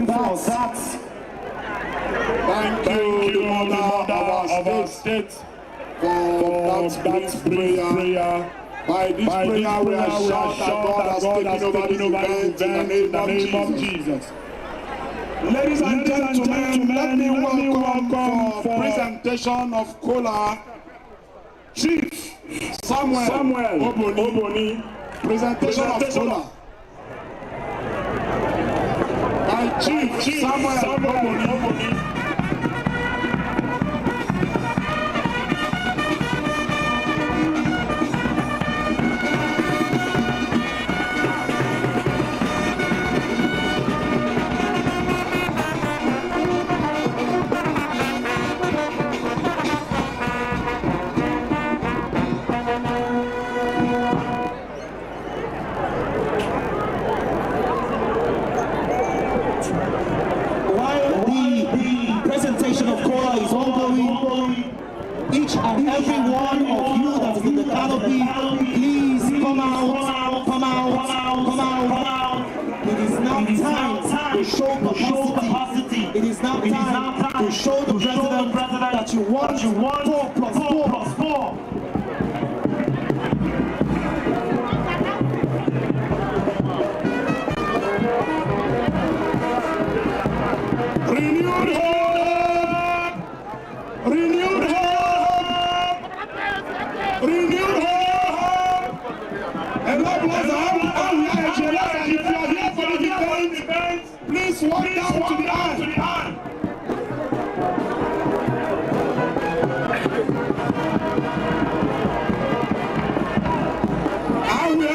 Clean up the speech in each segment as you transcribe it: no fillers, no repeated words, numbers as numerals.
for that. Thank you, the mother of our state, for that prayer. By this prayer, we are sure that God has taken over this event in the name of Jesus. Ladies and gentlemen, let me welcome for presentation of Kola, Chief Samuel Oboni. Presentation of Kola. By Chief Samuel Oboni. Each and every one of you that is in the canopy, please come out, come out, come out. It is now time to show capacity. It is now time to show the president that you want 4 plus 4 plus 4. Renewed hope! Renewed hope! Renewed hope! And God bless if you are here for the event, please walk down to the aisle. We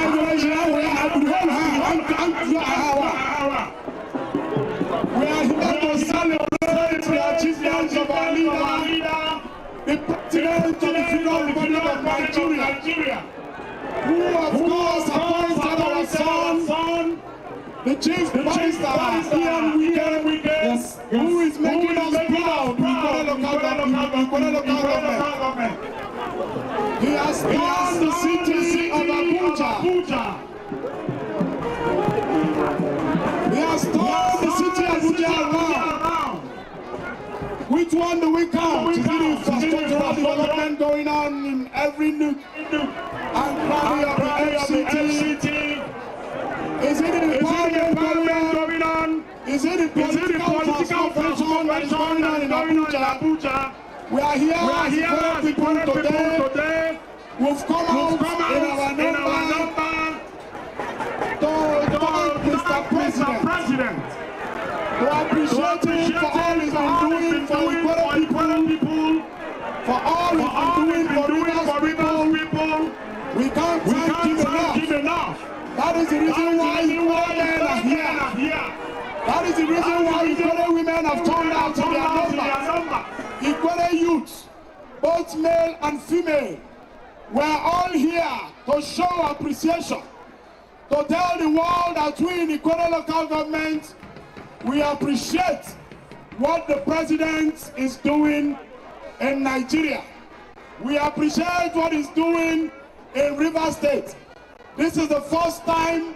are here to celebrate the achievements of our leader, the President of the Federal Republic of Nigeria, who of course appointed our son, the Chief Minister, Ian Wike, who is making us proud in Kwara local government. He has turned the city of Abuja. He has turned the city of Abuja around. Which one do we count? Is it infrastructural development going on in every nook and cranny of the FCT? Is it the empowerment going on? Is it the political transformation that is going on in Abuja? We are here as people today. We've come out in our number to thank Mr. President, to appreciate him for all he's been doing for Ikwara people, for all he's been doing for Rivers people. We can't thank him enough. That is the reason why Ikwara men are here. That is the reason why Ikwara women have turned out to their number. Ikwara youths, both male and female, we're all here to show appreciation, to tell the world that we in the Ikwara local government, we appreciate what the president is doing in Nigeria. We appreciate what he's doing in Rivers State. This is the first time,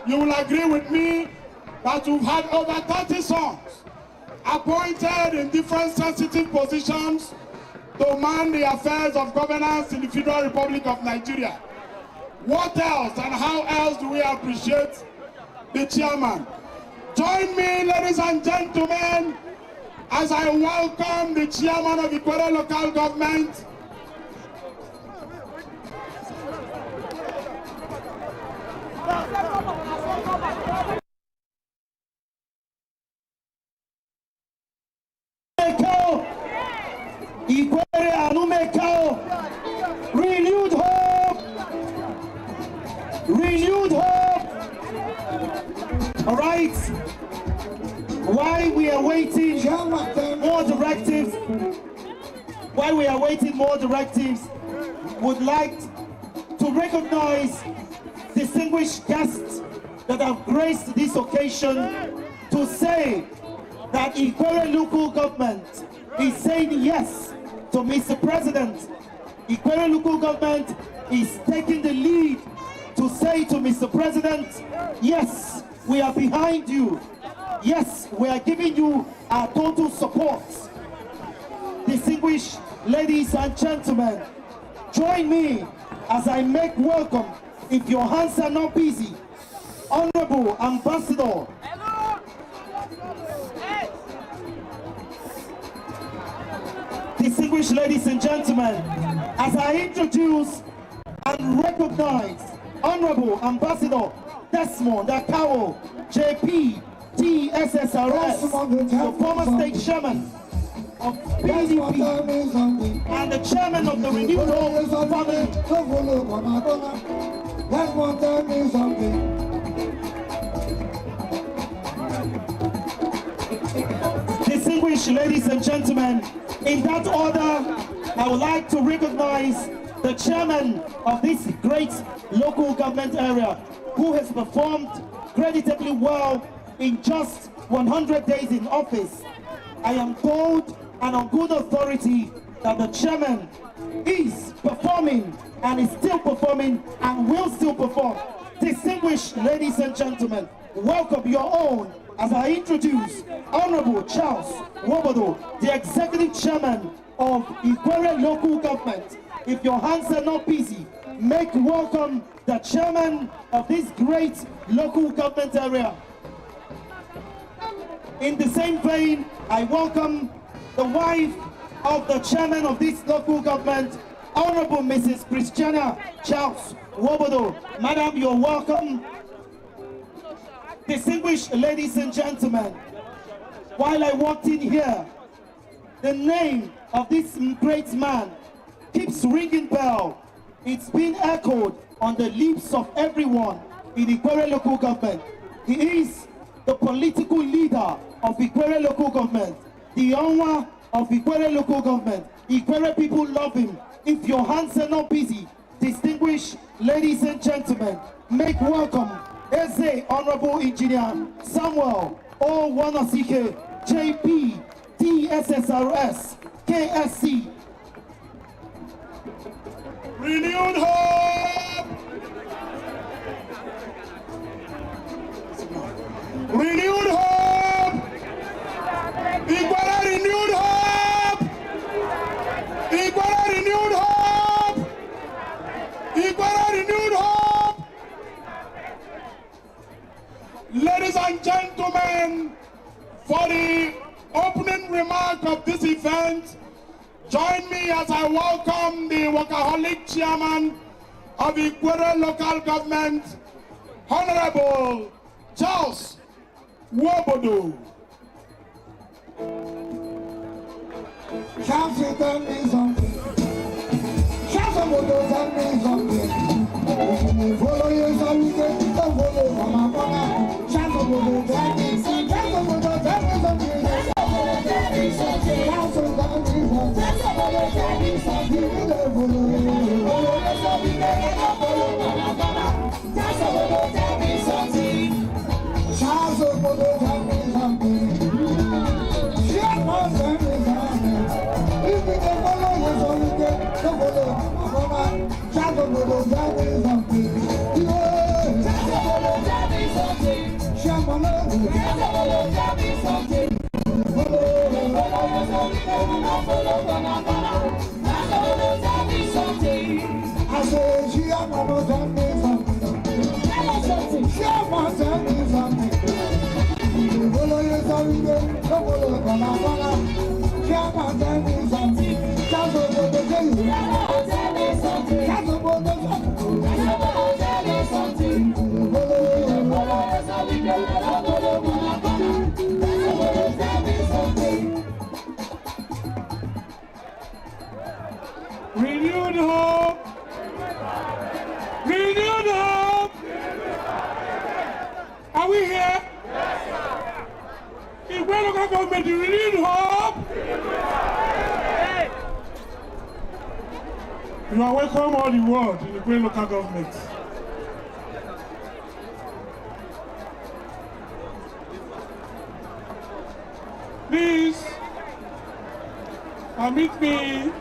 you will agree with me, that we've had over 30 sons appointed in different sensitive positions to man the affairs of governance in the Federal Republic of Nigeria. What else and how else do we appreciate the chairman? Join me, ladies and gentlemen, as I welcome the chairman of the Ikwara local government, renewed hope, renewed hope. All right, while we are waiting more directives, would like to recognize distinguished guests that have graced this occasion to say that Ikwara local government is saying yes to Mr. President. Ikwara local government is taking the lead to say to Mr. President, yes, we are behind you. Yes, we are giving you our total support. Distinguished ladies and gentlemen, join me as I make welcome, if your hands are not busy, Honorable Ambassador. Distinguished ladies and gentlemen, as I introduce and recognize Honorable Ambassador Desmond Akao, JP, TSSRS, the former state chairman of PDP and the chairman of the Renewed Hope family. Distinguished ladies and gentlemen, in that order, I would like to recognize the chairman of this great local government area who has performed creditably well in just 100 days in office. I am told and on good authority that the chairman is performing and is still performing and will still perform. Distinguished ladies and gentlemen, welcome your own as I introduce Honorable Charles Wobodo, the executive chairman of Ikwere local government. If your hands are not busy, make welcome the chairman of this great local government area. In the same vein, I welcome the wife of the chairman of this local government, Honorable Mrs. Christiana Charles Wobodo. Madam, you're welcome. Distinguished ladies and gentlemen, while I walked in here, the name of this great man keeps ringing bell. It's been echoed on the lips of everyone in Ikwere local government. He is the political leader of Ikwere local government, the owner of Ikwere local government. Ikwere people love him. If your hands are not busy, distinguished ladies and gentlemen, make welcome Eze Honorable Engineer Samuel O. Wanasike, JP, TSSRS, KSC. Renewed hope! Renewed hope! Ikwere renewed hope! Ikwere renewed hope! Ikwere renewed hope! Ladies and gentlemen, for the opening remark of this event, join me as I welcome the workaholic chairman of Ikwere local government, Honorable Charles Wobodo. Charles, you tell me something. Charles Wobodo, tell me something. Follow you something, don't follow Mama Mama. Charles Wobodo, tell me something. Charles Wobodo, tell me something. Charles, tell me something. Charles, tell me something. You don't follow you. Follow something, don't follow Mama Mama. Charles Wobodo, tell me something. Charles Wobodo, tell me something. Charles, tell me something. If you don't follow you something, don't follow Mama. Charles Wobodo, tell me something. Yeah. Charles Wobodo, tell me something. Charles Wobodo, tell me something. I say, she a mama tell me something. She a mama tell me something. Follow you something, don't follow mama. She a mama tell me something. Charles Wobodo tell you. Tell me something. Charles Wobodo tell me something. Follow you something, don't follow mama. Tell me something. Renewed hope! Renewed hope! Are we here? Yes, sir. Ikwere local government, renewed hope! You are welcome all the world in Ikwere local government. Please permit me,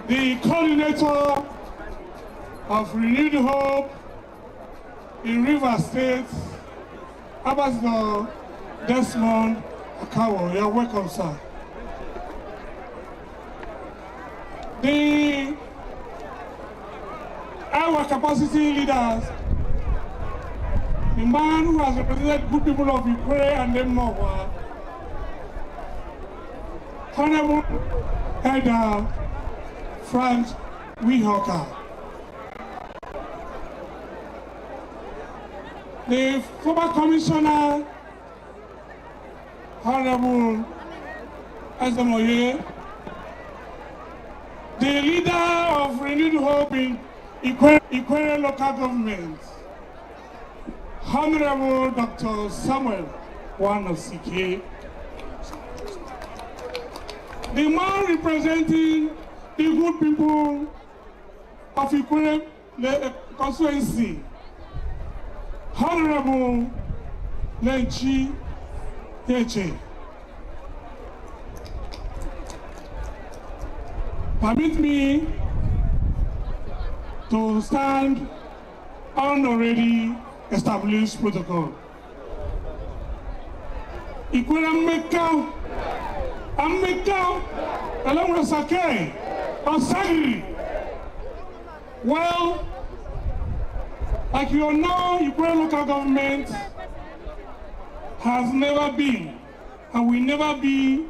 the coordinator of Renewed Hope in Rivers State, Ambassador Desmond Akawo. You are welcome, sir. Our capacity leaders, the man who has represented good people of Ukraine and them more, Honorable Elder Frank Weehawker. The former commissioner, Honorable Asamoye, the leader of Renewed Hope in Ikwere local government, Honorable Dr. Samuel Wanosike, the man representing the good people of Ikwere constituency, Honorable Lenchi Heche. Permit me to stand on already established protocol. Ikwere Ameka, along with Sake, Osagri. Well, like you all know, Ikwere local government has never been and will never be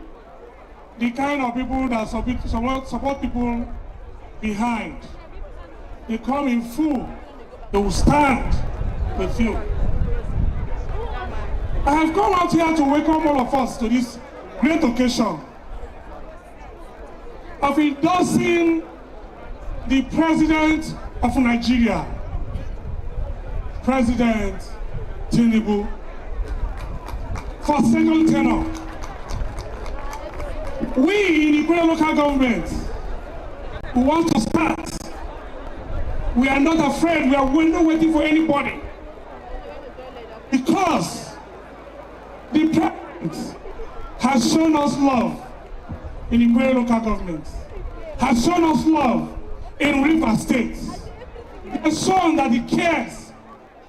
the kind of people that support people behind. They come in full, they will stand with you. I have come out here to welcome all of us to this great occasion of endorsing the President of Nigeria, President Tinubu, for second tenure. We in Ikwere local government, we want to start. We are not afraid, we are not waiting for anybody. Because the President has shown us love in Ikwere local government, has shown us love in River State. He has shown that he cares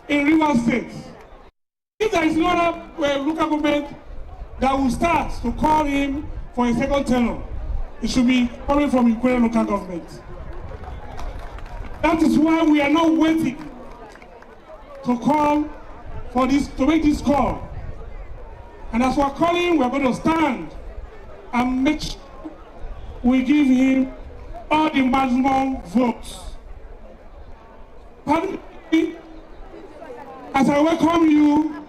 in River State. If there is no other local government that will start to call him for a second tenure, it should be coming from Ikwere local government. That is why we are not waiting to call for this, to make this call. And as we're calling, we're going to stand and make sure we give him all the maximum votes. Pardon me, as I welcome you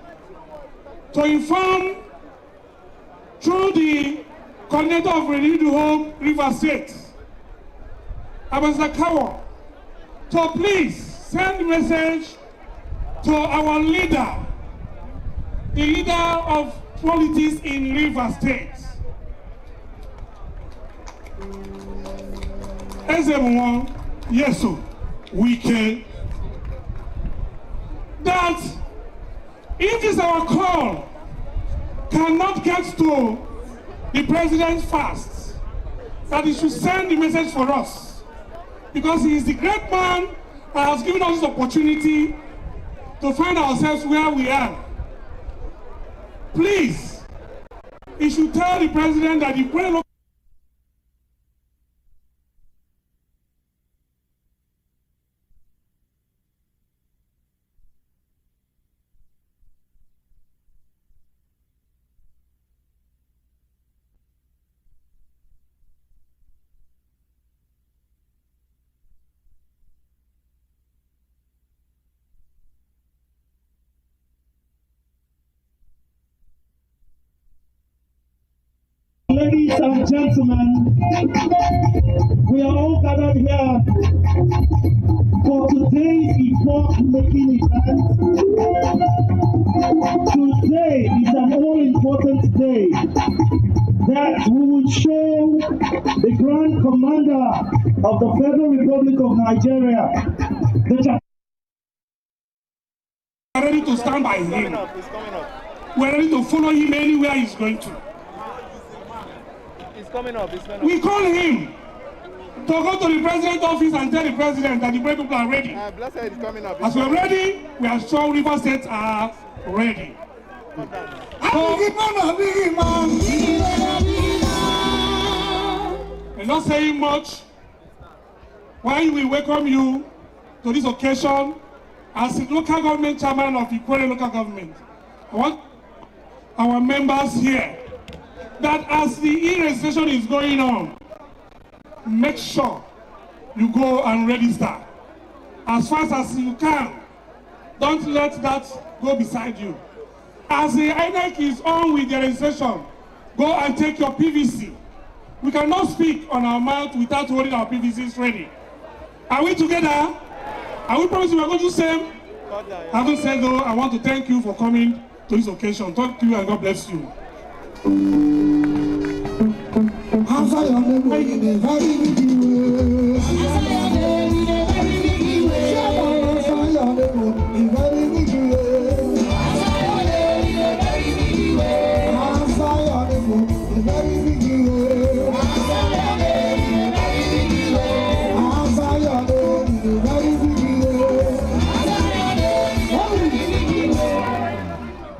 to inform through the coordinator of Renewed Hope River State, Ambassador Kawo, to please send a message to our leader, the leader of politics in River State, Ezebunwan Yeso Wike, that if this our call cannot get to the president fast, that he should send the message for us, because he is the great man that has given us this opportunity to find ourselves where we are. Please, he should tell the president that the Ikwere Ladies and gentlemen, we are all gathered here for today's epoch-making event. Today is an all-important day that we will show the Grand Commander of the Federal Republic of Nigeria, we're ready to stand by him. We're ready to follow him anywhere he's going to. We call him to go to the president's office and tell the president that the great people are ready. As we are ready, we are sure River States are ready. And not saying much, while we welcome you to this occasion as the local government chairman of Ikwere local government, I want our members here that as the e-registration is going on, make sure you go and register as fast as you can. Don't let that go beside you. As the INEC is on with the registration, go and take your PVC. We cannot speak on our mouth without holding our PVCs ready. Are we together? Are we promising we are going to do the same? Having said though, I want to thank you for coming to this occasion. Thank you and God bless you.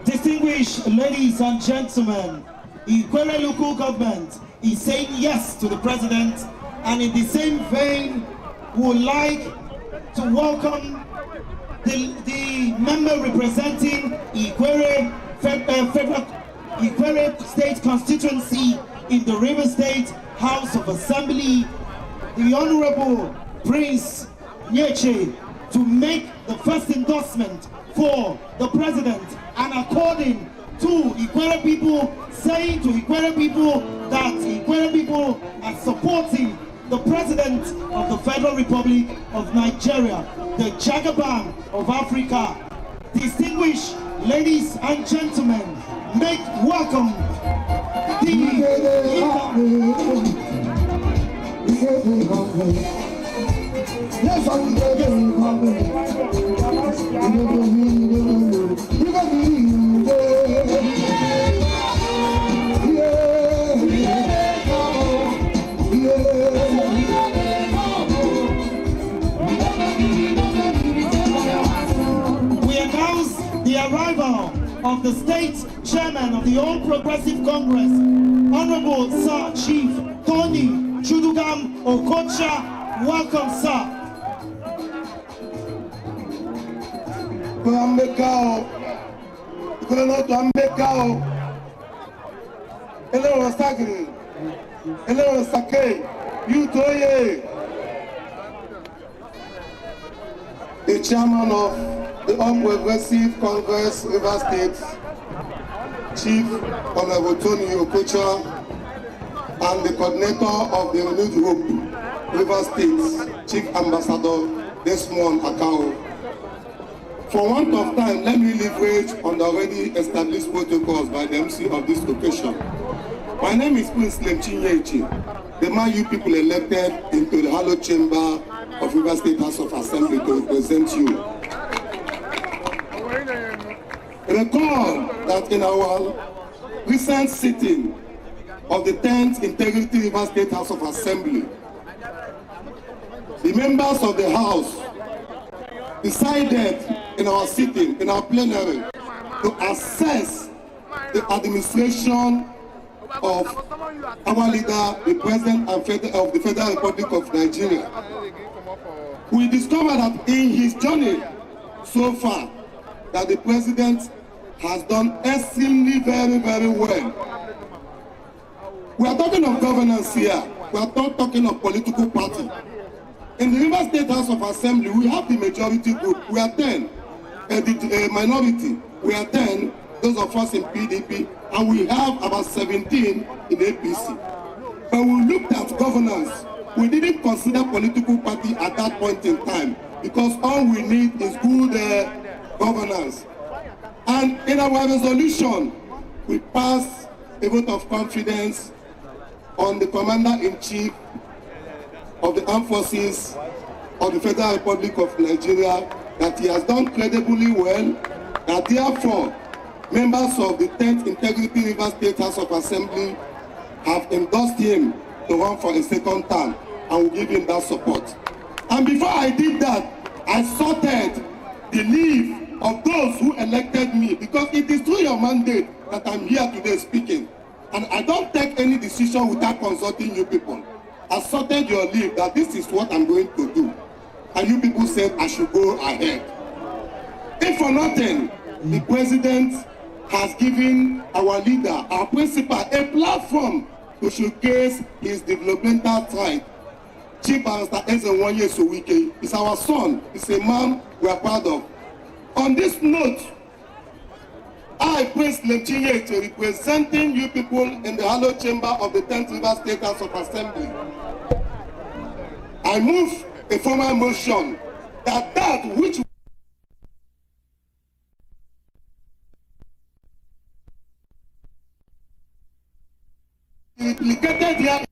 Distinguished ladies and gentlemen, Ikwere local government is saying yes to the president, and in the same vein, we would like to welcome the member representing Ikwere Ikwere State constituency in the River State House of Assembly, the Honorable Prince Nyeche, to make the first endorsement for the president, and according to Ikwere people, saying to Ikwere people that Ikwere people are supporting the president of the Federal Republic of Nigeria, the Jagaban of Africa. Distinguished ladies and gentlemen, make welcome we announce the arrival of the state chairman of the All Progressive Congress, Honorable Sir Chief Tony Chudugam Okocha. Welcome, sir. The chairman of the All Progressive Congress River State, Chief Honorable Tony Okocha, and the coordinator of the Renewed Hope River State, Chief Ambassador Desmond Akao. For want of time, let me leverage on the already established protocols by the MC of this occasion. My name is Prince Nyeche, the man you people elected into the hallowed chamber of River State House of Assembly to represent you. Recall that in our recent sitting of the 10th Integrity River State House of Assembly, the members of the House decided in our sitting, in our plenary, to assess the administration of our leader, the President of the Federal Republic of Nigeria. We discovered that in his journey so far, that the President has done extremely very, very well. We are talking of governance here. We are not talking of political party. In the River State House of Assembly, we have the majority group. We are 10. The minority, we are 10. Those of us in PDP, and we have about 17 in APC. But we looked at governance. We didn't consider political party at that point in time, because all we need is good governance. And in our resolution, we passed a vote of confidence on the Commander-in-Chief of the Armed Forces of the Federal Republic of Nigeria, that he has done credibly well, that therefore members of the 10th Integrity River State House of Assembly have endorsed him to run for a second term, and will give him that support. And before I did that, I sorted the leave of those who elected me, because it is through your mandate that I'm here today speaking. And I don't take any decision without consulting you people. I sorted your leave that this is what I'm going to do. And you people said I should go ahead. If for nothing, the president has given our leader, our principal, a platform to showcase his developmental side. Chief Barrister Ezenwanye Sowike is our son. He's a man we are proud of. On this note, I, Prince Lemchiye, representing you people in the Hallowed Chamber of the 10th River State House of Assembly, I move a formal motion that which implicated here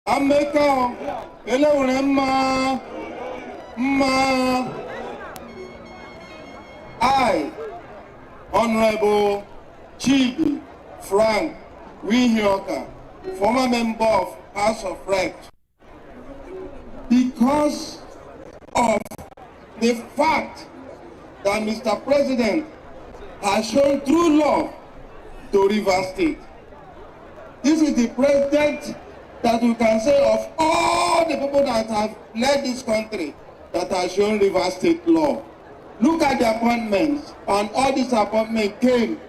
America, I, Honorable Chibi Frank Wihioka, former member of House of Reps, because of the fact that Mr. President has shown true love to Rivers State. This is the president that we can say of all the people that have led this country that has shown Rivers State love. Look at the appointments, and all these appointments came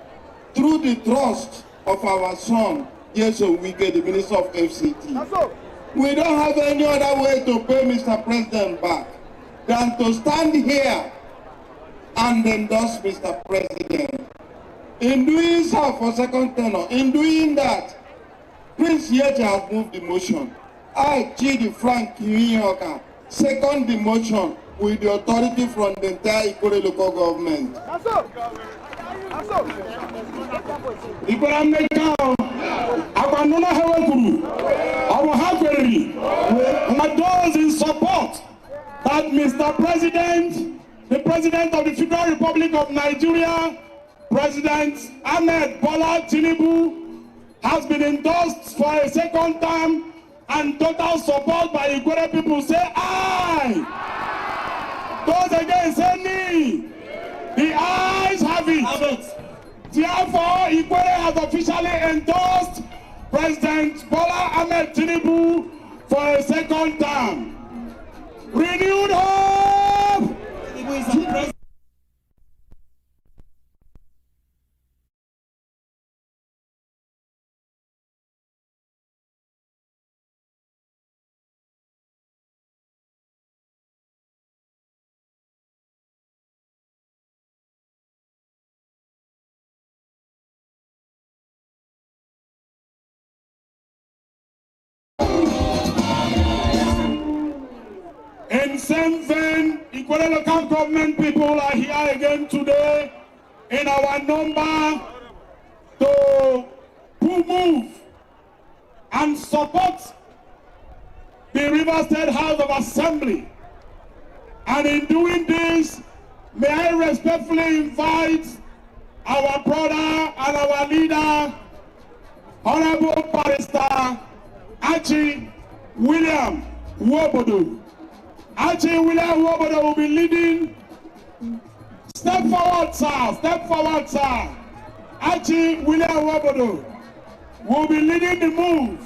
through the trust of our son, Yeso Wike, the Minister of FCT. We don't have any other way to pay Mr. President back than to stand here and endorse Mr. President. In doing so for second tenure, in doing that, Prince Yeti has moved the motion. I, Chidi Frank Wihioka, second the motion with the authority from the entire Ikore local government. Those in support that Mr. President, the President of the Federal Republic of Nigeria, President Ahmed Bola Tinubu, has been endorsed for a second term and total support by Ikore people, say aye. Those against say nay. The ayes have it. Therefore, Ikore has officially endorsed President Bola Ahmed Tinubu for a second term. Renewed hope. In same vein, Ikore local government people are here again today in our number to move and support the Rivers State House of Assembly. And in doing this, may I respectfully invite our brother and our leader, Honorable Barrister Archie William Wobodo. Archie William Wobodo will be leading. Step forward, sir. Step forward, sir. Archie William Wobodo will be leading the move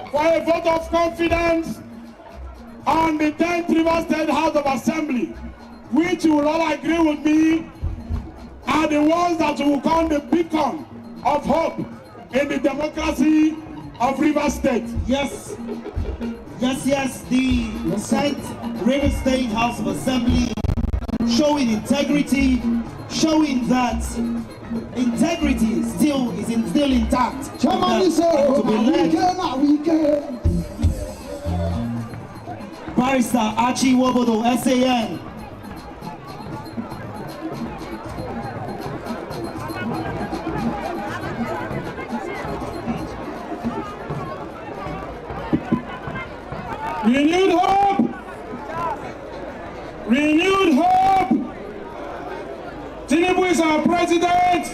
for a vote of confidence on the 10th River State House of Assembly, which you will all agree with me are the ones that will become the beacon of hope in the democracy of Rivers State. Yes. Yes, the Rivers State House of Assembly showing integrity, showing that integrity still is still intact. To be led. Barrister Archie Wobodo, SAN. Renewed hope! Renewed hope! Tinubu is our president.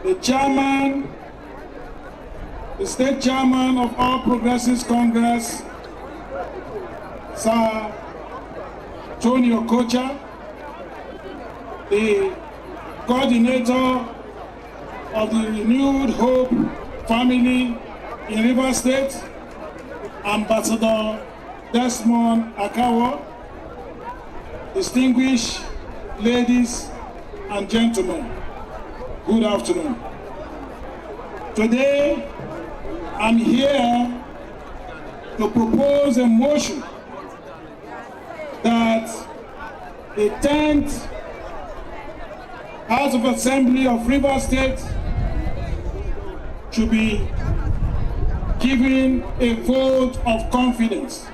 The chairman, the state chairman of All Progressives Congress, Sir Tony Okocha, the coordinator of the Renewed Hope family in Rivers State, Ambassador Desmond Akawo, distinguished ladies and gentlemen, good afternoon. Today, I'm here to propose a motion that the 10th House of Assembly of Rivers State should be given a vote of confidence.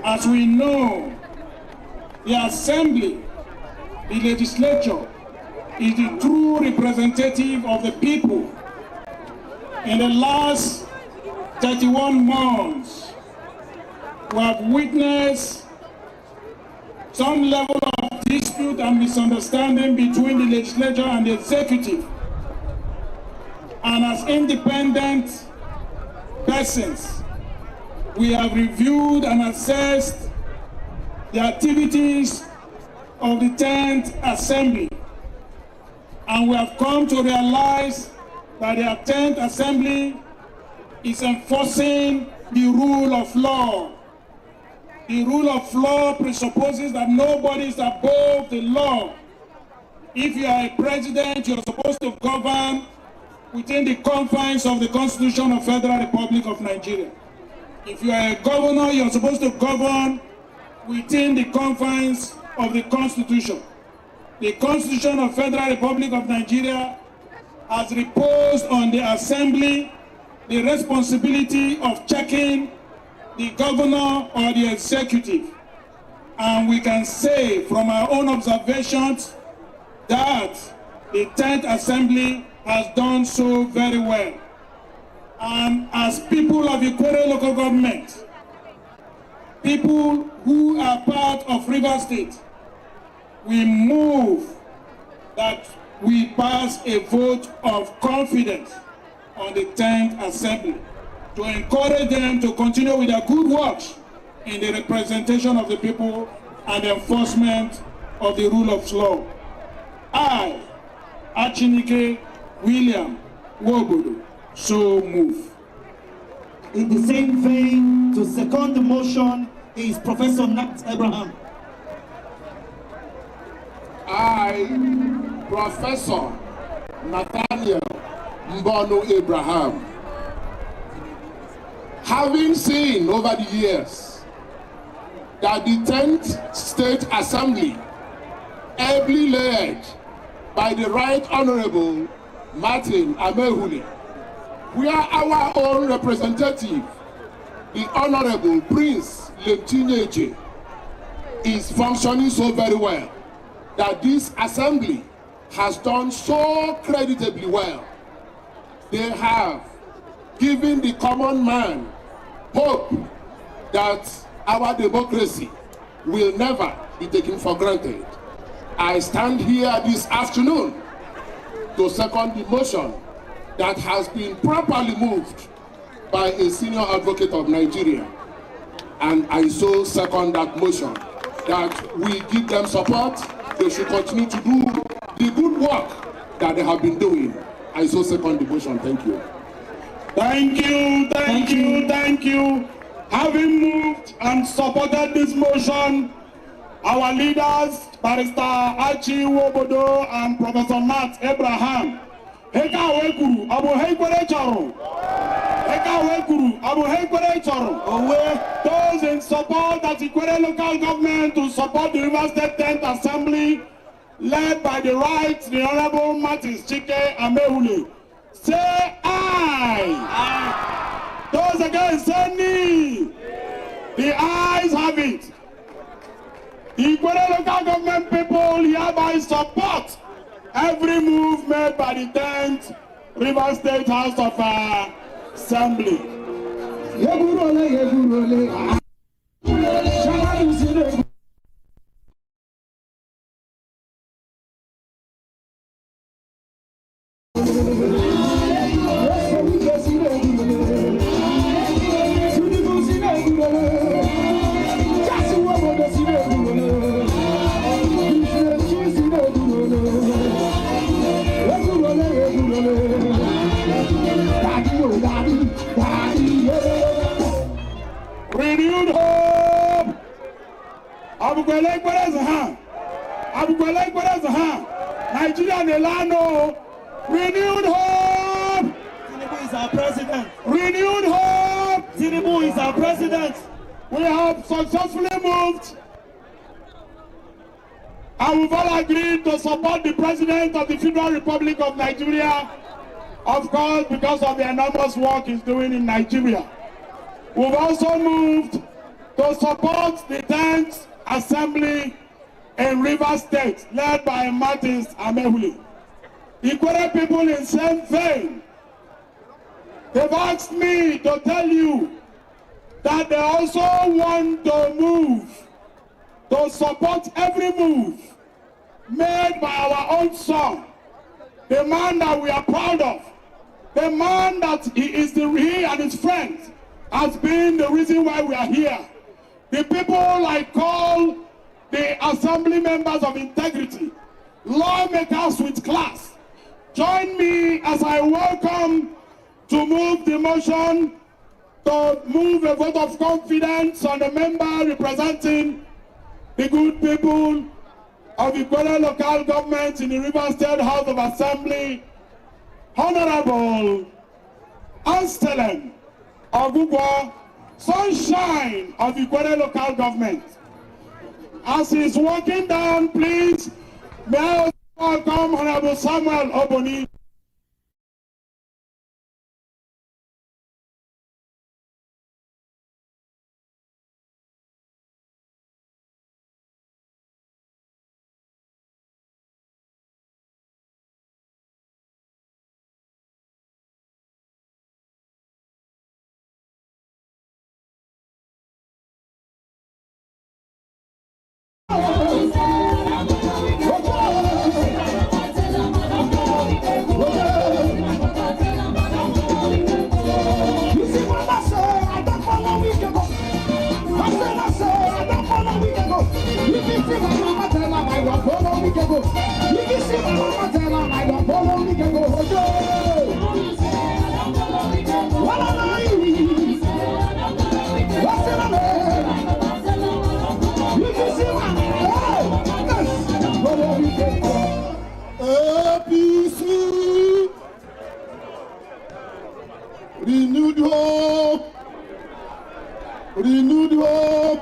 As we know, the Assembly, the legislature, is the true representative of the people. In the last 31 months, we have witnessed some level of dispute and misunderstanding between the legislature and the executive. And as independent persons, we have reviewed and assessed the activities of the 10th Assembly, and we have come to realize that the 10th Assembly is enforcing the rule of law. The rule of law presupposes that nobody is above the law. If you are a president, you are supposed to govern within the confines of the Constitution of Federal Republic of Nigeria. If you are a governor, you are supposed to govern within the confines of the Constitution. The Constitution of Federal Republic of Nigeria has reposed on the Assembly the responsibility of checking the governor or the executive. And we can say from our own observations that the 10th Assembly has done so very well. And as people of Ikwere local government, people who are part of Rivers State, we move that we pass a vote of confidence on the 10th Assembly to encourage them to continue with their good work in the representation of the people and the enforcement of the rule of law. I, Achinike William Wobodo, so move. In the same vein, to second the motion is Professor Nat Abraham. I, Professor Nathaniel Mbono Abraham, having seen over the years that the 10th State Assembly, ably led by the Right Honorable Martin Amehule, where our own representative, the Honorable Prince Lemtineje, is functioning so very well, that this Assembly has done so creditably well. They have given the common man hope that our democracy will never be taken for granted. I stand here this afternoon to second the motion that has been properly moved by a senior advocate of Nigeria. And I so second that motion, that we give them support. They should continue to do the good work that they have been doing. I so second the motion. Thank you. Thank you. Having moved and supported this motion, our leaders, Barrister Archie Wobodo and Professor Matt Abraham. Heka wekuru, abu hekwere choro. Heka wekuru, abu hekwere choro. Those in support that Ikwere local government to support the Rivers State 10th Assembly, led by the right, the Honorable Martins Chike Amehule. Say aye. Aye. Those against say nay. The ayes have it. The Ikwere local government people hereby support every move made by the 10th Rivers State House of Assembly. Renewed hope. Nigeria Nelano. Renewed hope. Tinubu is our president. Renewed hope. Tinubu is our president. We have successfully moved, and we've all agreed to support the President of the Federal Republic of Nigeria, of course, because of the enormous work he's doing in Nigeria. We've also moved to support the 10th Assembly in Rivers State, led by Martins Amehule. Ikwere people in same vein, they've asked me to tell you that they also want to move, to support every move made by our own son, the man that we are proud of, the man that he and his friends has been the reason why we are here. The people I call the assembly members of integrity, lawmakers with class. Join me as I welcome to move the motion to move a vote of confidence on the member representing the good people of Ikwere local government in the Rivers State House of Assembly, Honorable Anstelem Ogugwo, Sunshine of Ikwere local government. As he's walking down, please, may I welcome Honorable Samuel Oboni. Renewed hope. Renewed hope.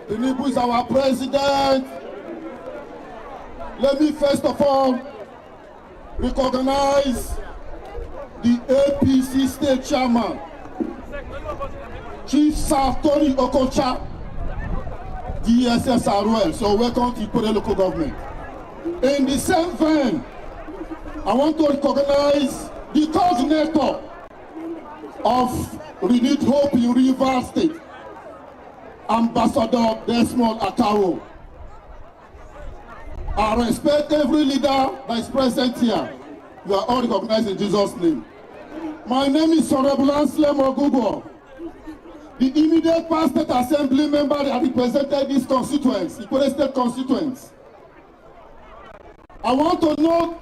Tinubu is our president. Let me first of all recognize the APC state chairman, Chief Sartori Okocha, DSSRL. So welcome to Ikwere local government. In the same vein, I want to recognize the coordinator of Renewed Hope in Rivers State, Ambassador Desmond Akawo. I respect every leader that is present here. You are all recognized in Jesus' name. My name is Honorable Anstelem Ogugwo, the immediate past state assembly member that represented this constituents, Ikwere State constituents. I want to know,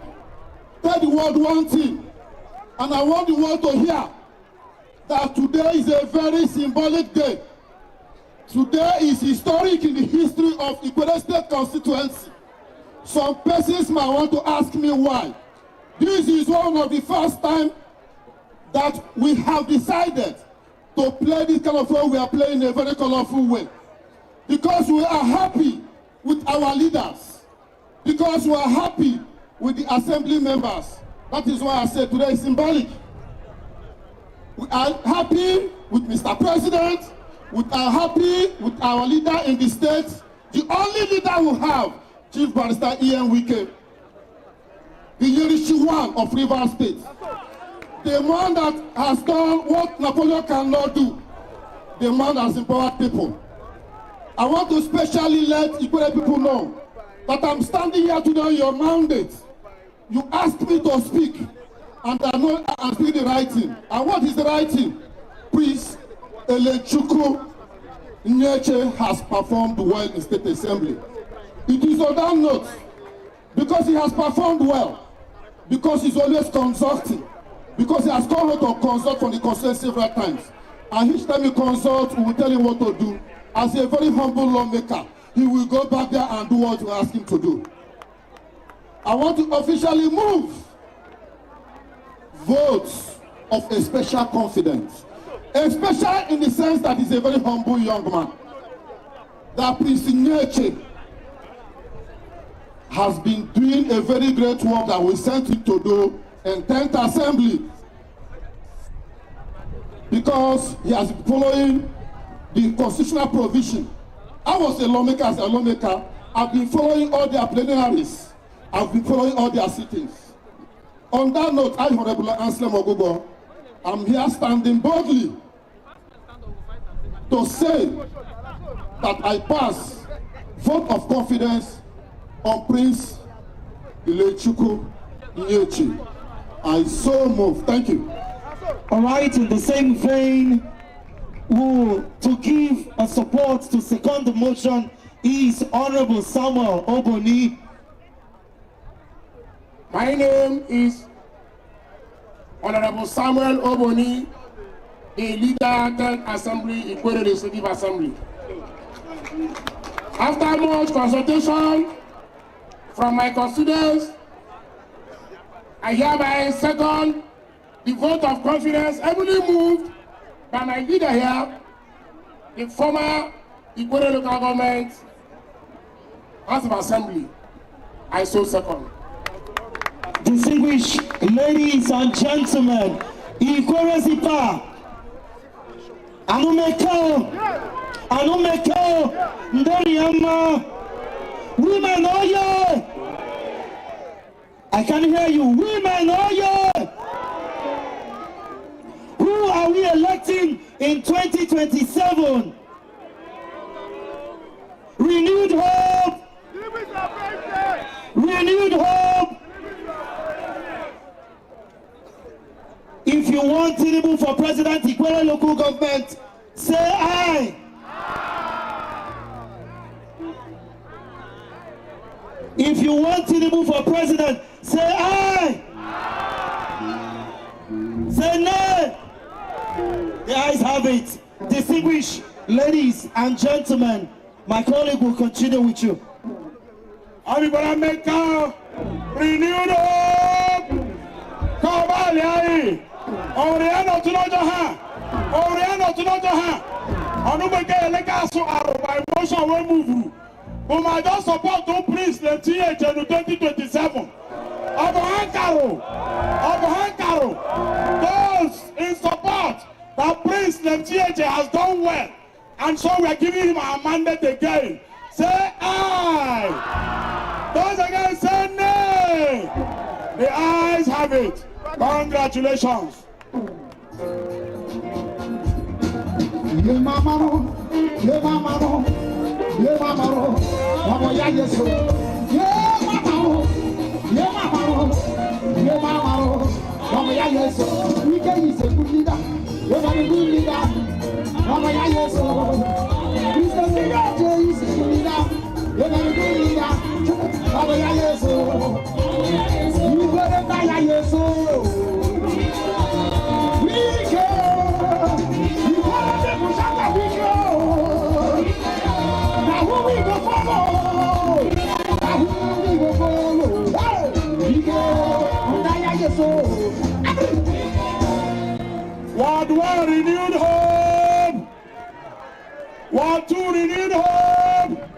tell the world one thing, and I want the world to hear that today is a very symbolic day. Today is historic in the history of Ikwere State constituency. Some persons might want to ask me why. This is one of the first time that we have decided to play this kind of role we are playing in a very colorful way. Because we are happy with our leaders. Because we are happy with the assembly members. That is why I say today is symbolic. We are happy with Mr. President. We are happy with our leader in the state. The only leader we have, Chief Barrister Ian Wike, the Yerishi one of Rivers State. The man that has done what Napoleon cannot do. The man that has empowered people. I want to specially let Ikwere people know that I'm standing here today on your mandate. You asked me to speak, and I know I'm speaking the right thing. And what is the right thing? Please, Elechukwu Nyeche has performed well in State Assembly. It is on that note, because he has performed well, because he's always consulting, because he has come here to consult from the constituency several times. And each time he consults, we will tell him what to do. As a very humble lawmaker, he will go back there and do what we ask him to do. I want to officially move votes of a special confidence. Especially in the sense that he's a very humble young man. That Prince Nyeche has been doing a very great work that we sent him to do in 10th Assembly. Because he has been following the constitutional provision. I was a lawmaker as a lawmaker. I've been following all their plenaries. I've been following all their sittings. On that note, I, Honorable Anselm Ogugo, I'm here standing boldly to say that I pass vote of confidence on Prince Elechukwu Nyeche. I so move. Thank you. All right, in the same vein, to give a support to second the motion is Honorable Samuel Oboni. My name is Honorable Samuel Oboni, the leader 10th Assembly, Ikwere Legislative Assembly. After much consultation from my constituents, I hereby second the vote of confidence heavily moved by my leader here, the former Ikwere local government House of Assembly. I so second. Distinguished ladies and gentlemen, Ikwere Zipa, Anumeko, Ndoriyama, women oye! I can hear you, women oye! Who are we electing in 2027? Renewed hope! Renewed hope! If you want Tinubu for president, Ikwere local government, say aye. If you want Tinubu for president, say aye. Say nay. The ayes have it. Distinguished ladies and gentlemen, my colleague will continue with you. Everybody make a renewed hope. Come on, Yai. Oriano to Nojaha. Oriano to Nojaha. Onumeke Legaso Aro by motion will move. Whom I don't support to please the TH in 2027. Hankaro. Those in support that Prince Lemtieje has done well, and so we are giving him our mandate again. Say aye. Those again say nay. The ayes have it. Congratulations. Ward 1, renewed hope. Ward 2, renewed hope.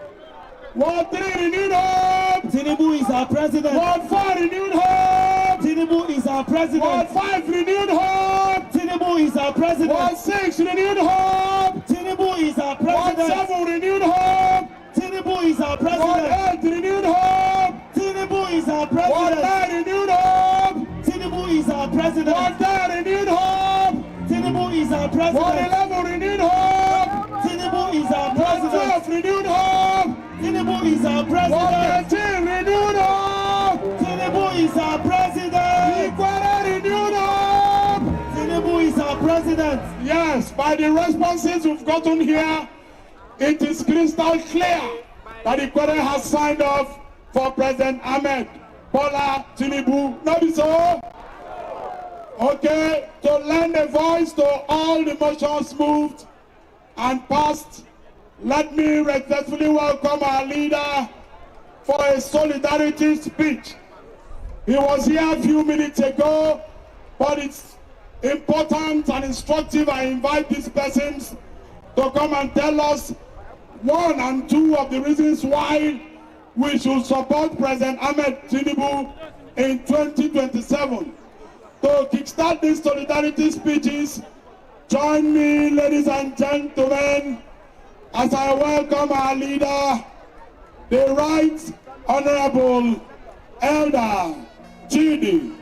Ward 3, renewed hope. Tinubu is our president. Ward 4, renewed hope. Tinubu is our president. Ward 5, renewed hope. Tinubu is our president. Ward 6, renewed hope. Tinubu is our Ward president. 7, renewed hope. Tinubu is our Ward president. 8, renewed hope. Tinubu is our Ward president. 9, renewed hope. Tinubu is our president. Ward 10, renewed hope. Tinubu is our Ward president. 11, renewed hope. Tinubu is our Ward president. 12, renewed hope. Tinubu is our Ward president. 13, renewed hope. Tinubu is our president. Equally renewed hope. Tinubu is our president. Yes, by the responses we've gotten here, it is crystal clear that Equally has signed off for President Ahmed Bola Tinubu. Not so? Okay, to lend a voice to all the motions moved and passed, let me respectfully welcome our leader for a solidarity speech. He was here a few minutes ago, but it's important and instructive. I invite these persons to come and tell us 1 and 2 of the reasons why we should support President Ahmed Tinubu in 2027. To kickstart these solidarity speeches, join me, ladies and gentlemen, as I welcome our leader, the Right Honorable Elder G.D.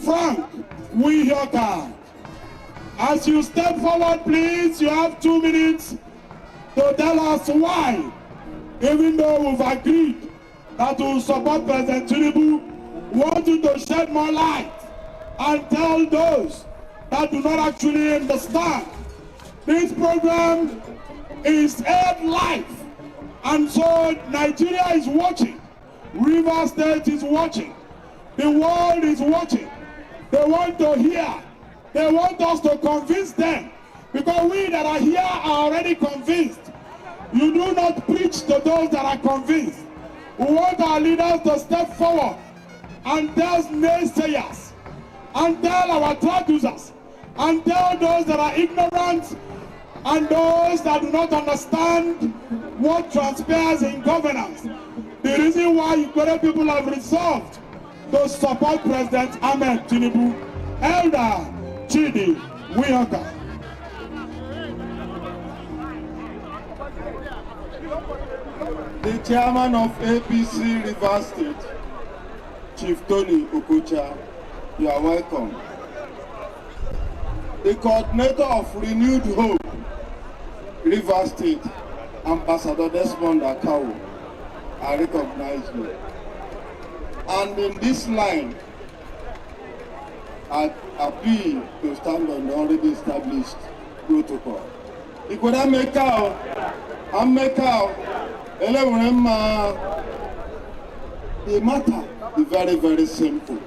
Frank Wiyoka. As you step forward, please, you have 2 minutes to tell us why, even though we've agreed that we will support President Tinubu, we want you to shed more light and tell those that do not actually understand. This program is aired live, and so Nigeria is watching, River State is watching, the world is watching. They want to hear, they want us to convince them, because we that are here are already convinced. You do not preach to those that are convinced. We want our leaders to step forward and tell naysayers, and tell our traducers, and tell those that are ignorant and those that do not understand what transpires in governance. The reason why Igbo people have resolved to support President Ahmed Tinubu. Elder Chidi Wiyoka. The chairman of APC Rivers State, Chief Tony Okocha, you are welcome. The coordinator of Renewed Hope, Rivers State, Ambassador Desmond Akao, I recognize you. And in this line, I appeal to stand on the already established protocol. Ikoda make out, the matter is very, very simple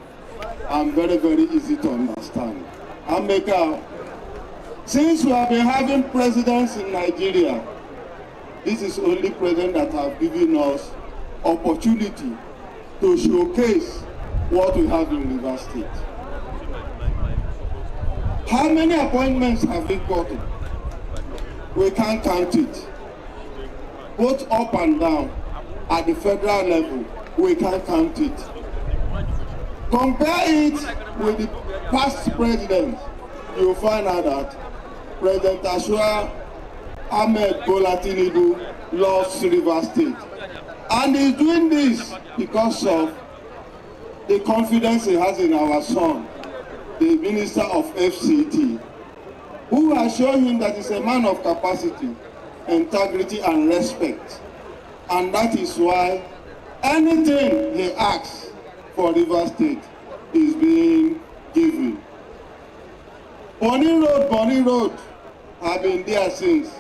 and very, very easy to understand. Since we have been having presidents in Nigeria, this is only president that have given us opportunity to showcase what we have in Rivers State. How many appointments have we gotten? We can't count it. Both up and down at the federal level, we can't count it. Compare it with the past presidents, you'll find out that President Ashwa Ahmed Bola Tinubu lost Rivers State. And he's doing this because of the confidence he has in our son, the Minister of FCT, who has shown him that he's a man of capacity, integrity, and respect. And that is why anything he asks for Rivers State is being given. Bonny Road have been there since,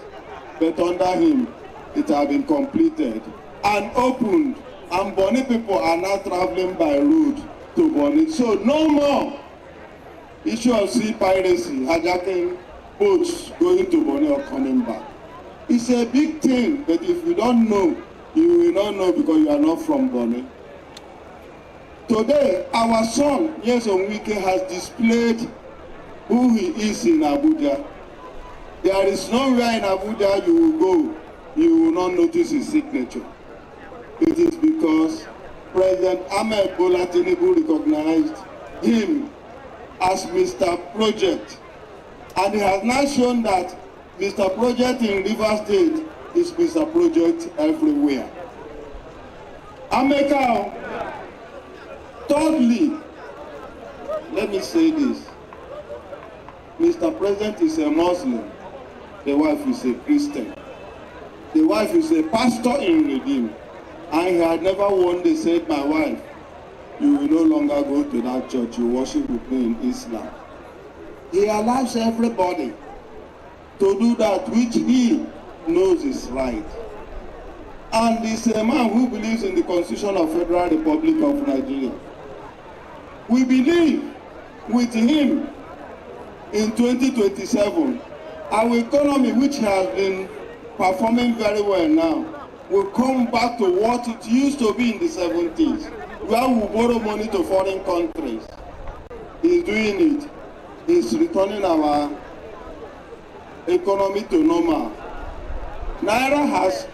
but under him it has been completed and opened, and Bonny people are now traveling by road to Bonny. So no more issue of sea piracy, hijacking boats going to Bonny or coming back. It's a big thing, but if you don't know, you will not know because you are not from Bonny. Today, our son, Yes Onwike, has displayed who he is in Abuja. There is nowhere in Abuja you will go, you will not notice his signature. It is because President Ahmed Bola Tinubu recognized him as Mr. Project. And he has now shown that Mr. Project in Rivers State is Mr. Project everywhere. Ameka, thirdly, let me say this. Mr. President is a Muslim. The wife is a Christian. The wife is a pastor in Redeem. And he had never one day said, my wife, you will no longer go to that church, you worship with me in Islam. He allows everybody to do that which he knows is right. And he's a man who believes in the Constitution of Federal Republic of Nigeria. We believe with him in 2027, our economy, which has been performing very well now, will come back to what it used to be in the 70s, where we borrow money to foreign countries. He's doing it. He's returning our economy to normal. Naira has,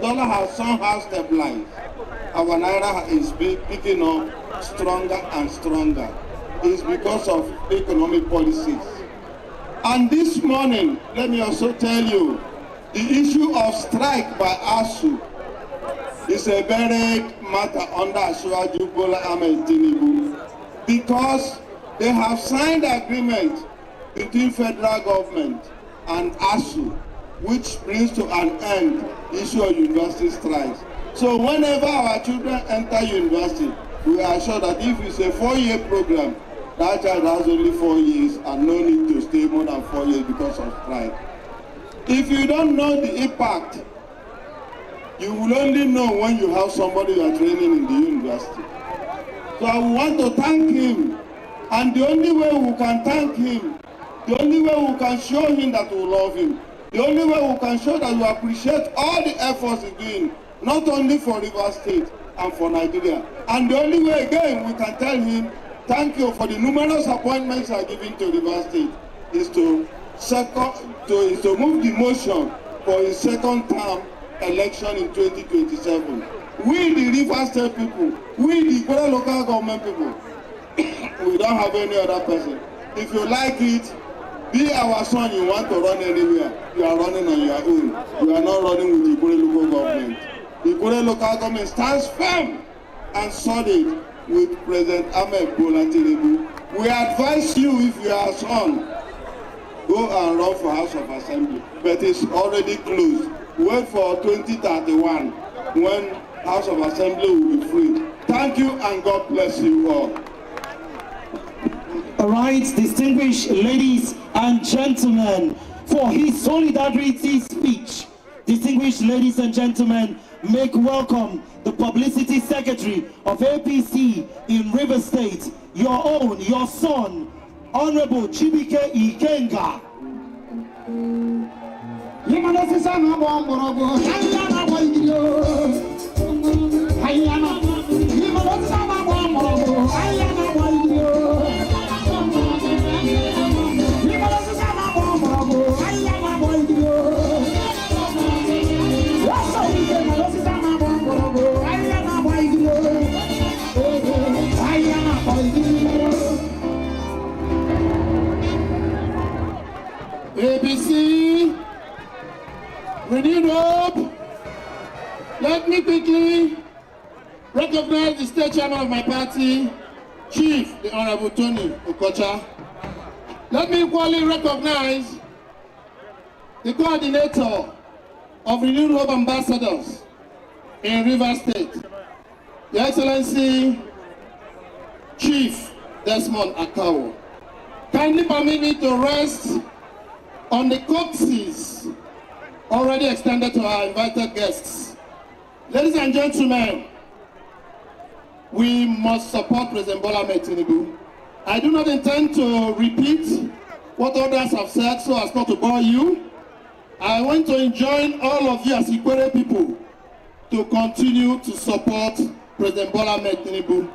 dollar has somehow stabilized. Our Naira is picking up stronger and stronger. It's because of economic policies. And this morning, let me also tell you, the issue of strike by ASU is a buried matter under Asiwaju Bola Ahmed Tinubu, because they have signed agreement between federal government and ASU, which brings to an end the issue of university strikes. So whenever our children enter university, we are sure that if it's a 4-year program, that child has only 4 years and no need to stay more than 4 years because of strike. If you don't know the impact, you will only know when you have somebody you are training in the university. So I want to thank him, and the only way we can thank him, the only way we can show him that we love him, the only way we can show that we appreciate all the efforts he's doing, not only for Rivers State and for Nigeria, and the only way again we can tell him thank you for the numerous appointments you are giving to Rivers State, is to move the motion for his second term election in 2027. We the Rivers State people, we the Ikwere local government people, we don't have any other person. If you like it, be our son, you want to run anywhere, you are running on your own. You are not running with the Ikwere local government. The Ikwere local government stands firm and solid with President Ahmed Bola Tinubu. We advise you, if you are son, go and run for House of Assembly, but it's already closed. Wait for 2031 when House of Assembly will be free. Thank you and God bless you all. All right, distinguished ladies and gentlemen, for his solidarity speech, distinguished ladies and gentlemen, make welcome the Publicity Secretary of APC in Rivers State, your own, your son, Honorable Chibike Ikenga. ABC, renewed hope. Let me quickly recognize the state chairman of my party, Chief, the Honorable Tony Okocha. Let me equally recognize the coordinator of Renewed Hope Ambassadors in Rivers State, Your Excellency, Chief Desmond Akawo. Kindly permit me to rest on the courtesies already extended to our invited guests. Ladies and gentlemen, we must support President Bola Ahmed Tinubu. I do not intend to repeat what others have said so as not to bore you. I want to enjoin all of you as Ikwere people to continue to support President Bola Ahmed Tinubu.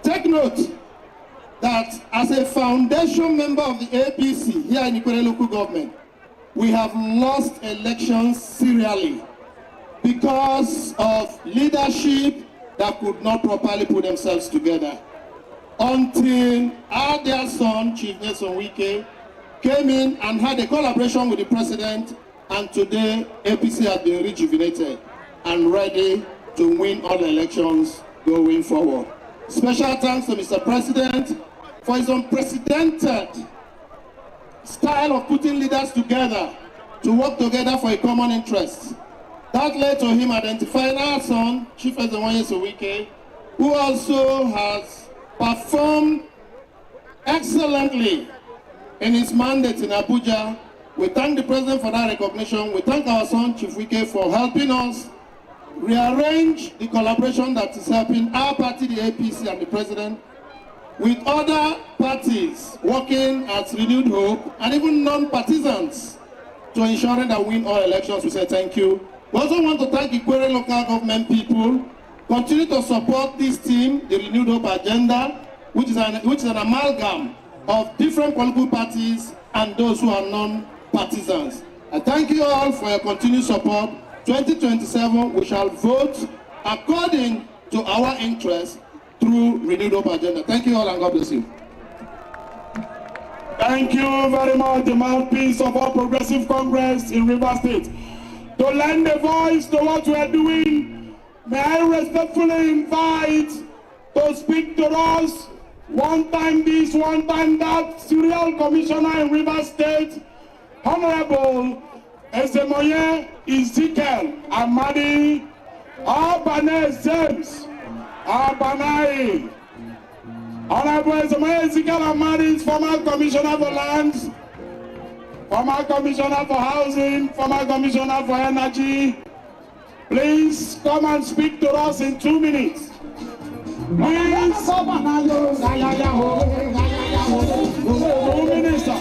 Take note that as a foundation member of the APC here in Ikwere local government, we have lost elections serially because of leadership that could not properly put themselves together. Until our dear son, Chief Nelson Wike, came in and had a collaboration with the president, and today APC has been rejuvenated and ready to win all elections going forward. Special thanks to Mr. President for his unprecedented style of putting leaders together to work together for a common interest. That led to him identifying our son, Chief Nelson Wike, who also has performed excellently in his mandate in Abuja. We thank the president for that recognition. We thank our son, Chief Wike, for helping us rearrange the collaboration that is helping our party, the APC, and the president, with other parties working as Renewed Hope, and even non-partisans, to ensuring that we win all elections. We say thank you. We also want to thank Ikwere local government people. Continue to support this team, the Renewed Hope agenda, which is an amalgam of different political parties and those who are non-partisans. I thank you all for your continued support. 2027, we shall vote according to our interests through Renewed Hope agenda. Thank you all, and God bless you. Thank you very much, the mouthpiece of our Progressive Congress in Rivers State. To lend a voice to what we are doing, may I respectfully invite to speak to us, one time this, one time that, Serial Commissioner in Rivers State, Honorable Ezemoye Ezekiel Amadi, Abanez James Abanai. Honorable Ezemoye Ezekiel Amadi is former Commissioner for Lands, former Commissioner for Housing, former Commissioner for Energy. Please come and speak to us in 2 minutes. Please. 2 minutes, sir.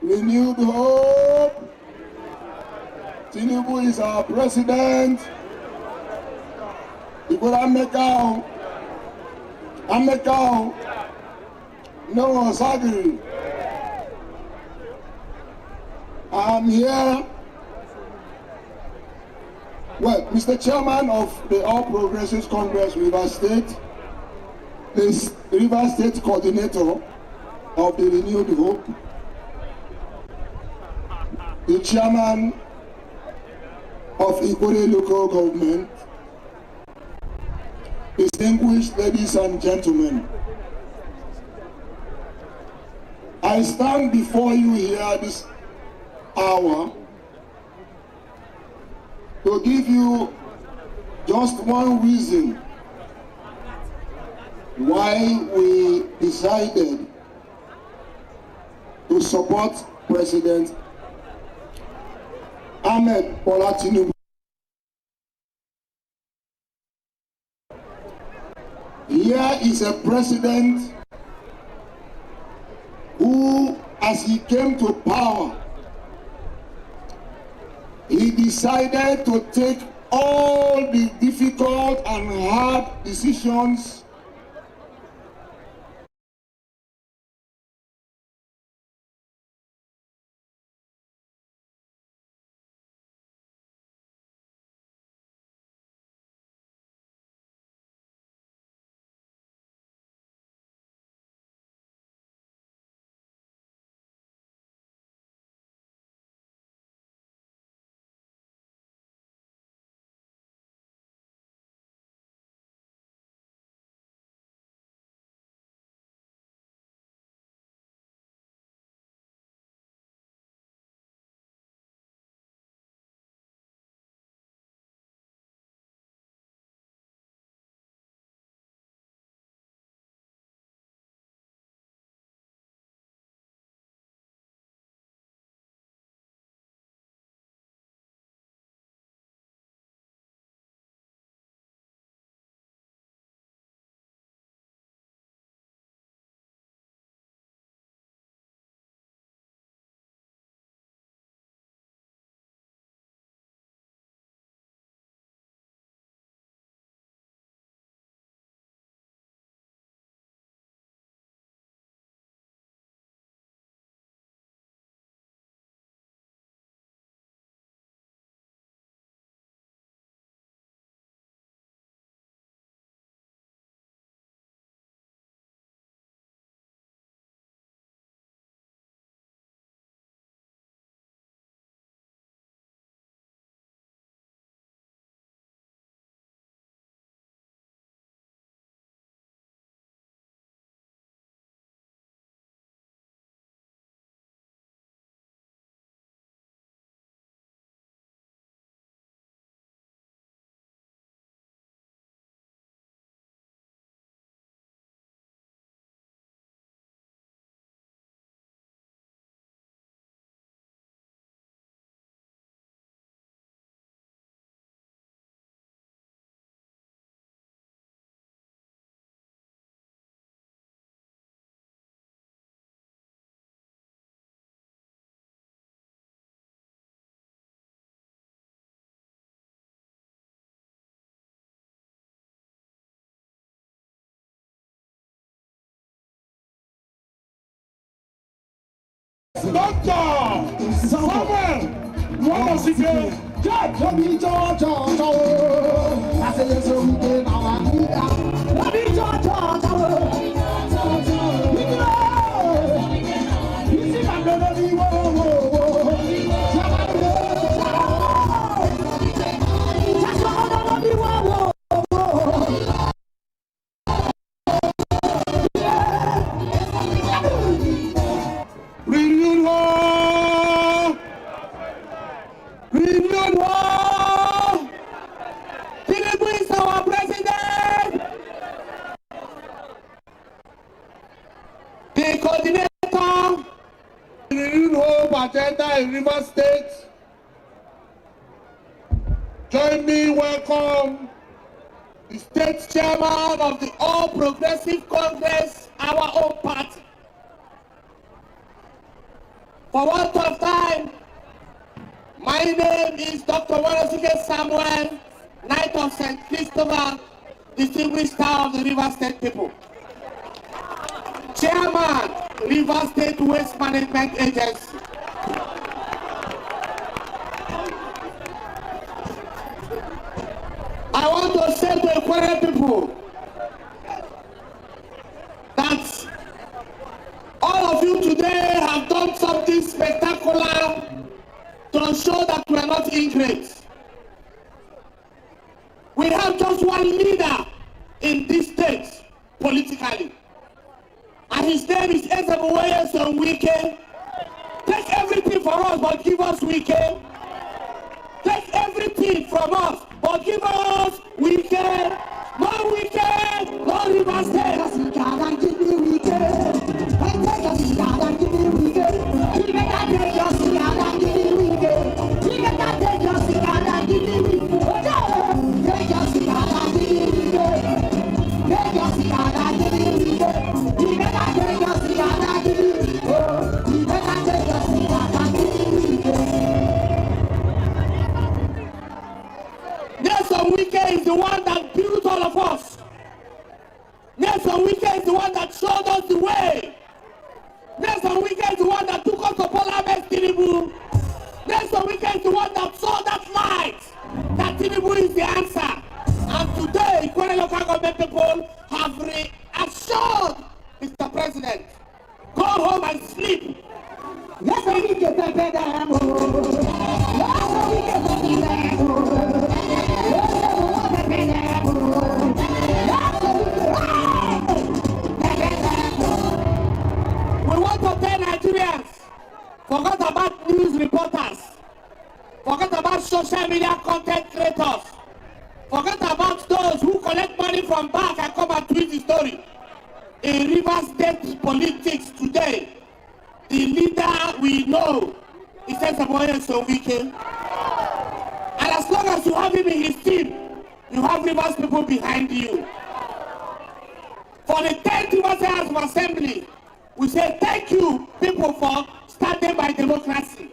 Renewed Hope. Tinubu is our president. Amekao. No Osagiri. I'm here. Well, Mr. Chairman of the All Progressives Congress Rivers State, the Rivers State Coordinator of the Renewed Hope, the Chairman of Ikwere Local Government, distinguished ladies and gentlemen, I stand before you here this hour to give you just one reason why we decided to support President Ahmed Bola Tinubu. Here is a president who, as he came to power, he decided to take all the difficult and hard decisions Doctor Samuel, what does he say? Judge, let me judge. I say yes, so we can now. Let me judge. You see, I'm gonna be whoa. Just gonna be whoa. Renewed war! Renewed war! Tinubu is our president! The coordinator, Renewed Hope agenda in Rivers State. Join me, welcome the state chairman of the All Progressive Congress, our own party. For want of time, my name is Dr. Warasike Samuel, Knight of St. Christopher, distinguished star of the River State people. Chairman, River State Waste Management Agency. I want to say to the Kwara people that all of you today have done something spectacular to show that we are not ingrate. We have just one leader in this state politically, and his name is Ezeboweye Sonwike. Take everything from us, but give us Wike. Take everything from us, but give us Wike. No Wike, no River State. Give me Wike. Nelson Wike is the one that built all of us. Nelson Wike is the one that showed us the way. Nelson Wike is the one that took us to Parliament, Tinubu. Nelson Wike is the one that saw that light, that Tinubu is the answer. And today, Kwara local government people have reassured Mr. President, go home and sleep. Yes, we get we want to tell Nigerians, forget about news reporters, forget about social media content creators, forget about those who collect money from back and come and tweet the story. In Rivers State politics today, the leader we know is Ezeboweye Sonwike. And as long as you have him in his team, you have Rivers people behind you. For the 10th Rivers House of Assembly, we say thank you, people, for standing by democracy.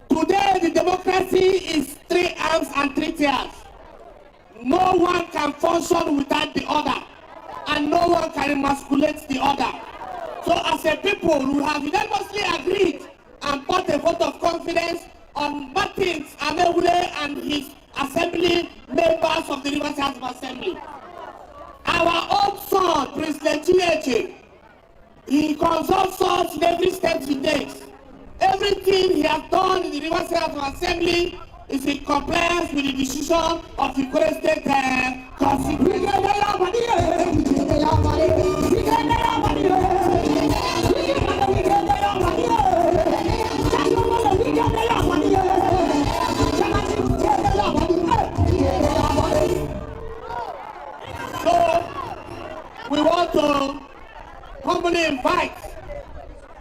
Today, the democracy is 3 arms and 3 tiers. No one can function without the other, and no one can emasculate the other. So as a people, we have unanimously agreed and put a vote of confidence on Martins Amewule and his assembly members of the Rivers House of Assembly. Our own son, President Chineche, he consults us in every step he takes. Everything he has done in the Rivers House of Assembly is in compliance with the decision of the Kwara State Constitution. So, we want to humbly invite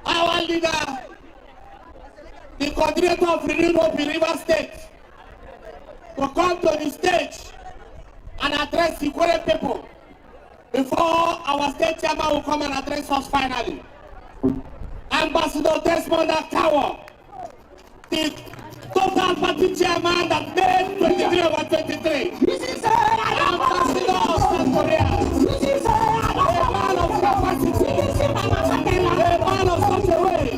our leader, the coordinator of Renewed Hope in Rivers State, to come to the stage and address the Kwara people before our state chairman will come and address us finally. Ambassador Desmond Akawo, the total party chairman that made 23/23. Ambassador of South Korea, a man of capacity, a man of such a way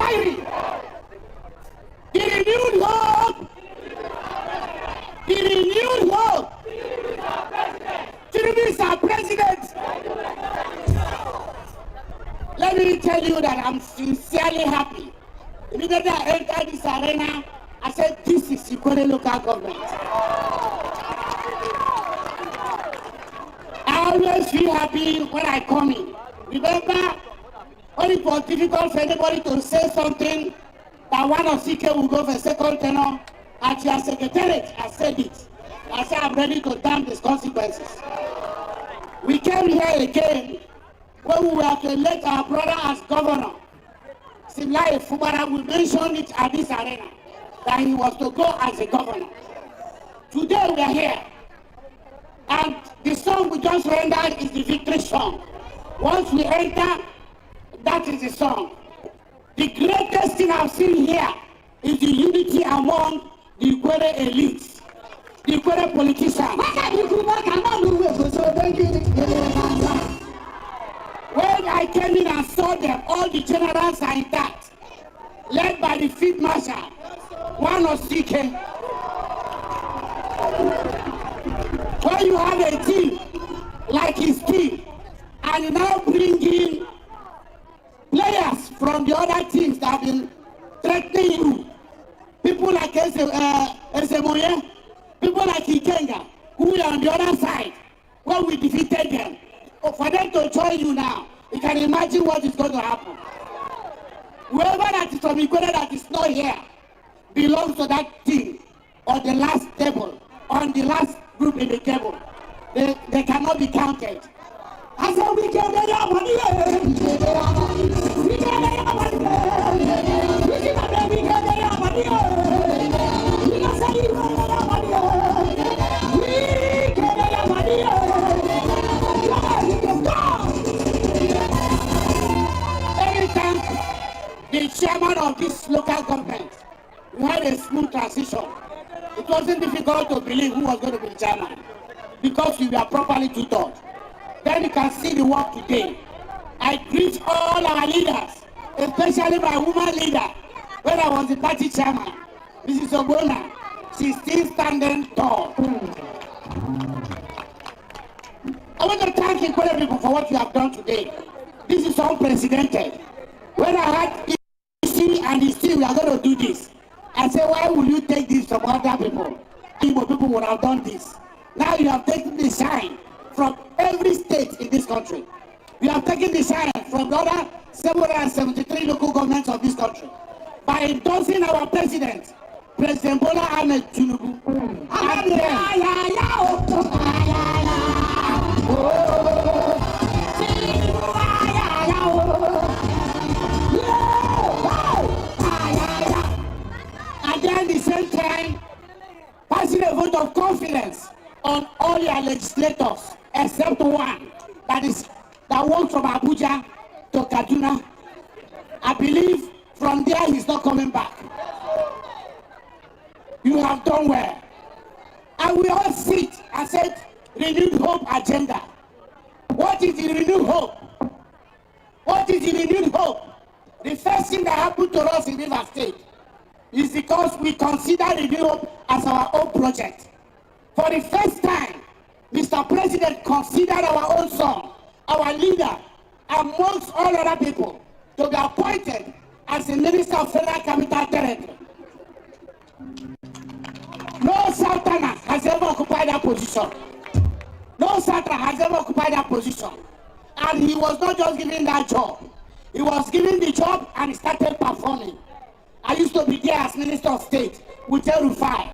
inquiry. The renewed hope. The renewed hope. Tinubu is our president. Let me tell you that I'm sincerely happy. Immediately I entered this arena, I said, this is Ikwere local government. I always feel happy when I come in. Remember, when it was difficult for anybody to say something, that one of CK will go for second tenor, at your secretariat, I said it. I said, I'm ready to damn these consequences. We came here again when we were to elect our brother as governor. Simlai Fubara, we mentioned it at this arena, that he was to go as a governor. Today we are here, and the song we just rendered is the victory song. Once we enter, that is the song. The greatest thing I've seen here is the unity among the Ikwere elites, the Ikwere politicians. When I came in and saw them, all the generals are intact, led by the field marshal, one of CK. When you have a team like his team, and you now bring in players from the other teams that have been threatening you, people like Esemoye, people like Ikenga, who are on the other side, when we defeated them. For them to join you now, you can imagine what is going to happen. Whoever that is from Ikwere that is not here belongs to that team, or the last table, on the last group in the table. They cannot be counted. I said we can get our money. We can get our money. We can get our money. We can say we can get our money. We can get our money. Let me thank the chairman of this local government. We had a smooth transition. It wasn't difficult to believe who was going to be the chairman, because we were properly tutored. Then you can see the work today. I greet all our leaders, especially my woman leader, when I was the party chairman, Mrs. Obona. She's still standing tall. I want to thank Ikwere people for what you have done today. This is unprecedented. When I had issue and still we are going to do this, I said, why will you take this from other people? People would have done this. Now you have taken the shine from every state in this country. You have taken the shine from the other 773 local governments of this country by endorsing our president, President Bola Ahmed Tinubu. And then at the same time, passing a vote of confidence on all your legislators, except one that works from Abuja to Kaduna. I believe from there he's not coming back. You have done well. And we all sit and said, renewed hope agenda. What is the renewed hope? What is the renewed hope? The first thing that happened to us in River State is because we consider renewed hope as our own project. For the first time, Mr. President considered our own son, our leader, amongst all other people, to be appointed as the Minister of Federal Capital Territory. No Southerner has ever occupied that position. No Southerner has ever occupied that position. And he was not just given that job. He was given the job and he started performing. I used to be there as Minister of State with Rufai.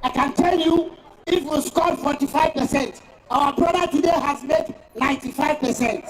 I can tell you, if we scored 45%, our brother today has made 95%.